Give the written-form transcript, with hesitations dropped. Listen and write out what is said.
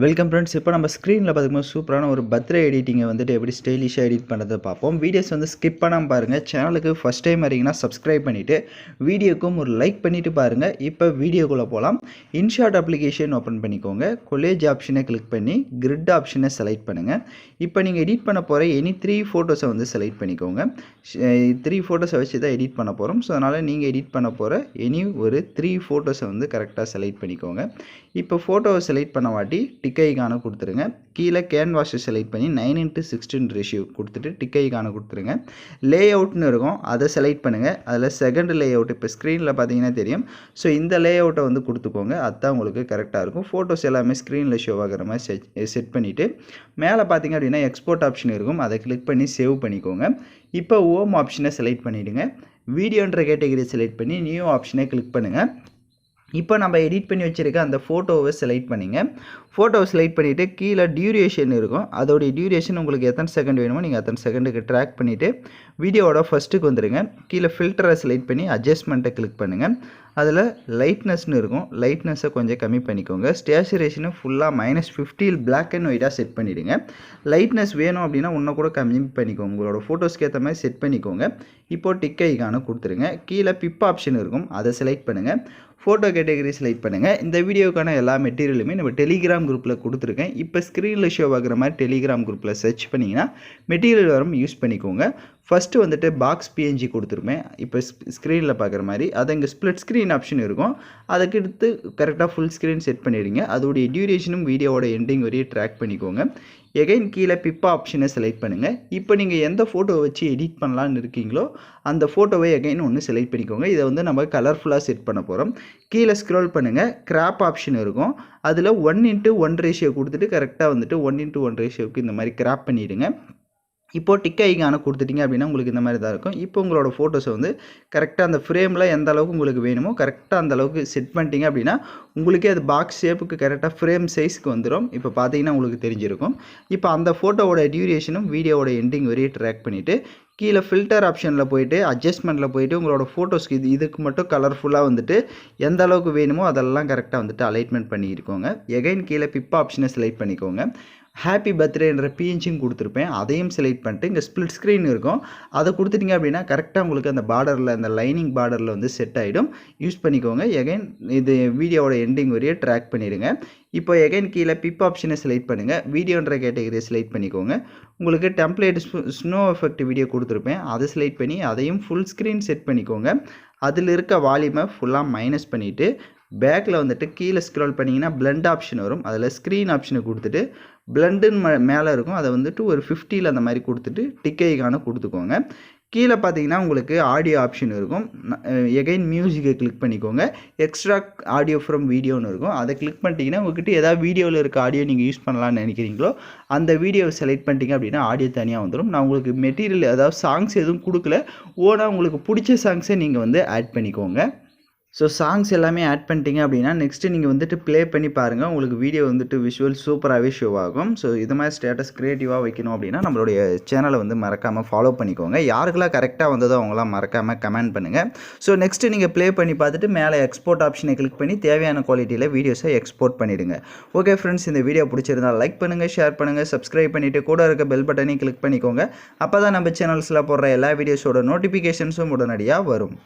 Welcome friends. இப்போ நம்ம ஸ்க்ரீனில் பார்க்கும்போது சூப்பரான ஒரு பர்த்டே எடிட்டிங்கை வந்துட்டு எப்படி ஸ்டைலிஷாக எடிட் பண்ணுறதை பார்ப்போம். வீடியோஸ் வந்து ஸ்கிப் பண்ணாமல் பாருங்கள். சேனலுக்கு ஃபஸ்ட் டைம் வரீங்கன்னா சப்ஸ்கிரைப் பண்ணிவிட்டு வீடியோக்கும் ஒரு லைக் பண்ணிவிட்டு பாருங்கள். இப்போ வீடியோக்குள்ளே போகலாம். இன்ஷாட் அப்ளிகேஷன் ஓப்பன் பண்ணிக்கோங்க. கொலேஜ் ஆப்ஷனை கிளிக் பண்ணி கிரிட் ஆப்ஷனை செலக்ட் பண்ணுங்கள். இப்போ நீங்கள் எடிட் பண்ண போகிற எனி 3 ஃபோட்டோஸை வந்து செலக்ட் பண்ணிக்கோங்க. 3 ஃபோட்டோஸை வச்சு தான் எடிட் பண்ண போகிறோம். ஸோ அதனால் நீங்கள் எடிட் பண்ண போகிற எனி ஒரு 3 ஃபோட்டோஸை வந்து கரெக்டாக செலக்ட் பண்ணிக்கோங்க. இப்போ ஃபோட்டோவை செலக்ட் பண்ண வாட்டி டிக் ஐகானை கொடுத்துருங்க. கீழே கேன்வாஸை செலக்ட் பண்ணி 9:16 ரேஷியோ கொடுத்துட்டு டிக் ஐகானை கொடுத்துருங்க. லே அவுட்னு இருக்கும், அதை செலக்ட் பண்ணுங்கள். அதில் செகண்ட் லே அவுட் இப்போ ஸ்க்ரீனில் பார்த்தீங்கன்னா தெரியும். ஸோ இந்த லே அவுட்டை வந்து கொடுத்துக்கோங்க. அதுதான் உங்களுக்கு கரெக்டாக இருக்கும். ஃபோட்டோஸ் எல்லாமே ஸ்க்ரீனில் ஷோ ஆகிற மாதிரி செட் பண்ணிவிட்டு மேலே பார்த்தீங்க அப்படின்னா எக்ஸ்போர்ட் ஆப்ஷன் இருக்கும், அதை கிளிக் பண்ணி சேவ் பண்ணிக்கோங்க. இப்போ ஹோம் ஆப்ஷனை செலக்ட் பண்ணிவிடுங்க. வீடியோன்ற கேட்டகரி செலக்ட் பண்ணி நியூ ஆப்ஷனை கிளிக் பண்ணுங்கள். இப்போ நம்ம எடிட் பண்ணி வச்சுருக்க அந்த ஃபோட்டோவை செலக்ட் பண்ணிங்க. ஃபோட்டோவை செலக்ட் பண்ணிவிட்டு கீழே டியூரேஷன் இருக்கும், அதோடைய டியூரேஷன் உங்களுக்கு எத்தனை செகண்ட் வேணுமோ நீங்கள் அத்தனை செகண்டுக்கு ட்ராக் பண்ணிவிட்டு வீடியோவோட ஃபஸ்ட்டுக்கு வந்துடுங்க. கீழே ஃபில்டரை செலக்ட் பண்ணி அட்ஜஸ்ட்மெண்ட்டை கிளிக் பண்ணுங்கள். அதில் லைட்னஸ்னு இருக்கும், லைட்னஸை கொஞ்சம் கம்மி பண்ணிக்கோங்க. ஸ்டேச்சுரேஷனை ஃபுல்லாக -50 பிளாக் அண்ட் ஒயிட்டாக செட் பண்ணிவிடுங்க. லைட்னஸ் வேணும் அப்படின்னா இன்னும் கூட கம்மி பண்ணிக்கோங்க. உங்களோட ஃபோட்டோஸ்க்கு ஏற்ற மாதிரி செட் பண்ணிக்கோங்க. இப்போது டிக் ஐகானை கொடுத்துருங்க. கீழே பிப் ஆப்ஷன் இருக்கும், அதை செலக்ட் பண்ணுங்கள். ஃபோட்டோ கேட்டகரி செலக்ட் பண்ணுங்கள். இந்த வீடியோக்கான எல்லா மெட்டீரியலுமே நம்ம டெலிகிராம் குரூப்பில் கொடுத்துருக்கேன். இப்போ ஸ்க்ரீனில் ஷோ ஆகிற மாதிரி டெலிகிராம் குரூப்பில் சர்ச் பண்ணிங்கன்னா மெட்டீரியல் வரும், யூஸ் பண்ணிக்கோங்க. ஃபஸ்ட்டு வந்துட்டு பாக்ஸ் பிஎன்ஜி கொடுத்துருப்பேன். இப்போ ஸ்க்ரீனில் பார்க்குற மாதிரி அதை இங்கே ஸ்ப்ளிட் ஸ்க்ரீன் ஆப்ஷன் இருக்கும், அதுக்கு எடுத்து கரெக்டாக ஃபுல் ஸ்க்ரீன் செட் பண்ணிடுங்க. அதோடைய டியூரேஷனும் வீடியோவோட எண்டிங் வரையும் ட்ராக் பண்ணிக்கோங்க. எகைன் கீழே பிப்பா ஆப்ஷனை செலக்ட் பண்ணுங்கள். இப்போ நீங்கள் எந்த ஃபோட்டோவை வச்சு எடிட் பண்ணலான்னு இருக்கீங்களோ அந்த ஃபோட்டோவை எகைன் ஒன்று செலக்ட் பண்ணிக்கோங்க. இதை வந்து நம்ம கலர்ஃபுல்லாக செட் பண்ண போகிறோம். கீழே ஸ்க்ரோல் பண்ணுங்கள், கிராப் ஆப்ஷன் இருக்கும், அதில் 1:1 ரேஷியோ கொடுத்துட்டு கரெக்டாக வந்துட்டு 1:1 ரேஷியோவுக்கு இந்த மாதிரி கிராப் பண்ணிவிடுங்க. இப்போது டிக் ஐகானை கொடுத்துட்டிங்க அப்படின்னா உங்களுக்கு இந்த மாதிரி தான் இருக்கும். இப்போ உங்களோட ஃபோட்டோஸை வந்து கரெக்டாக அந்த ஃப்ரேமில் எந்த அளவுக்கு உங்களுக்கு வேணுமோ கரெக்டாக அந்த அளவுக்கு செட் பண்ணிட்டீங்க அப்படின்னா உங்களுக்கே அது பாக்ஸ் ஷேப்புக்கு கரெக்டாக ஃப்ரேம் சைஸ்க்கு வந்துடும். இப்போ பார்த்தீங்கன்னா உங்களுக்கு தெரிஞ்சிருக்கும். இப்போ அந்த ஃபோட்டோவோட டியூரேஷனும் வீடியோவோட எண்டிங் வரையும் ட்ராக் பண்ணிவிட்டு கீழே ஃபில்டர் ஆப்ஷனில் போய்ட்டு அட்ஜஸ்ட்மெண்ட்டில் போய்ட்டு உங்களோட ஃபோட்டோஸ்க்கு இதுக்கு மட்டும் கலர்ஃபுல்லாக வந்துட்டு எந்த அளவுக்கு வேணுமோ அதெல்லாம் கரெக்டாக வந்துட்டு அலைட்மெண்ட் பண்ணியிருக்கோங்க. எகைன் கீழே பிப் ஆப்ஷனை செலக்ட் பண்ணிக்கோங்க. ஹாப்பி பர்த்டேன்ற பிஎன்ஜியும் கொடுத்துருப்பேன், அதையும் செலக்ட் பண்ணிட்டு இங்கே ஸ்ப்ளிட் ஸ்க்ரீன் இருக்கும், அதை கொடுத்துட்டிங்க அப்படின்னா கரெக்டாக உங்களுக்கு அந்த பார்டரில் அந்த லைனிங் பார்டரில் வந்து செட் ஆகிடும், யூஸ் பண்ணிக்கோங்க. எகைன் இது வீடியோவோட எண்டிங் வரையே ட்ராக் பண்ணிடுங்க. இப்போ எகைன் கீழே பிப் ஆப்ஷனை செலக்ட் பண்ணுங்கள். வீடியோன்ற கேட்டகரியை செலக்ட் பண்ணிக்கோங்க. உங்களுக்கு டெம்ப்ளேட் ஸ்னோ எஃபெக்ட் வீடியோ கொடுத்துருப்பேன், அதை செலக்ட் பண்ணி அதையும் ஃபுல் ஸ்க்ரீன் செட் பண்ணிக்கோங்க. அதில் இருக்க வால்யூமை ஃபுல்லாக மைனஸ் பண்ணிவிட்டு பேக்கில் வந்துட்டு கீழே ஸ்க்ரோல் பண்ணிங்கன்னா பிளண்ட் ஆப்ஷன் வரும், அதில் ஸ்க்ரீன் ஆப்ஷனை கொடுத்துட்டு பிளண்டுன்னு மேலே இருக்கும், அதை வந்துட்டு ஒரு 50 அந்த மாதிரி கொடுத்துட்டு டிக் ஐகானை கொடுத்துக்கோங்க. கீழே பார்த்தீங்கன்னா உங்களுக்கு ஆடியோ ஆப்ஷன் இருக்கும், எகைன் மியூசிக்கை கிளிக் பண்ணிக்கோங்க. எக்ஸ்ட்ரா ஆடியோ ஃப்ரம் வீடியோன்னு இருக்கும், அதை கிளிக் பண்ணிட்டீங்கன்னா உங்கள்கிட்ட ஏதாவது வீடியோவில் இருக்க ஆடியோ நீங்கள் யூஸ் பண்ணலான்னு நினைக்கிறீங்களோ அந்த வீடியோவை செலக்ட் பண்ணிட்டீங்க அப்படின்னா ஆடியோ தனியாக வந்துடும். நான் உங்களுக்கு மெட்டீரியல் அதாவது சாங்ஸ் எதுவும் கொடுக்கல, ஓனாக உங்களுக்கு பிடிச்ச சாங்ஸை நீங்கள் வந்து ஆட் பண்ணிக்கோங்க. ஸோ சாங்ஸ் எல்லாமே ஆட் பண்ணிட்டீங்க அப்படின்னா நெக்ஸ்ட்டு நீங்கள் வந்துட்டு ப்ளே பண்ணி பாருங்கள், உங்களுக்கு வீடியோ வந்துட்டு விஷுவல் சூப்பராகவே ஷோ ஆகும். ஸோ இது மாதிரி ஸ்டேட்டஸ் க்ரியேட்டிவாக வைக்கணும் அப்படின்னா நம்மளுடைய சேனலை வந்து மறக்காமல் ஃபாலோ பண்ணிக்கோங்க. யாருக்கெல்லாம் கரெக்டாக வந்ததோ அவங்களாம் மறக்காமல் கமெண்ட் பண்ணுங்கள். ஸோ நெக்ஸ்ட்டு நீங்கள் ப்ளே பண்ணி பார்த்துட்டு மேலே எக்ஸ்போர்ட் ஆப்ஷனை கிளிக் பண்ணி தேவையான குவாலிட்டியில் வீடியோஸை எக்ஸ்போர்ட் பண்ணிவிடுங்க. ஓகே ஃப்ரெண்ட்ஸ், இந்த வீடியோ பிடிச்சிருந்தால் லைக் பண்ணுங்கள், ஷேர் பண்ணுங்கள், சப்ஸ்கிரைப் பண்ணிவிட்டு கூட இருக்க பெல் பட்டனையும் கிளிக் பண்ணிக்கோங்க. அப்போ தான் நம்ம சேனல்ஸில் போடுற எல்லா வீடியோஸோட நோட்டிஃபிகேஷன்ஸும் உடனடியாக வரும்.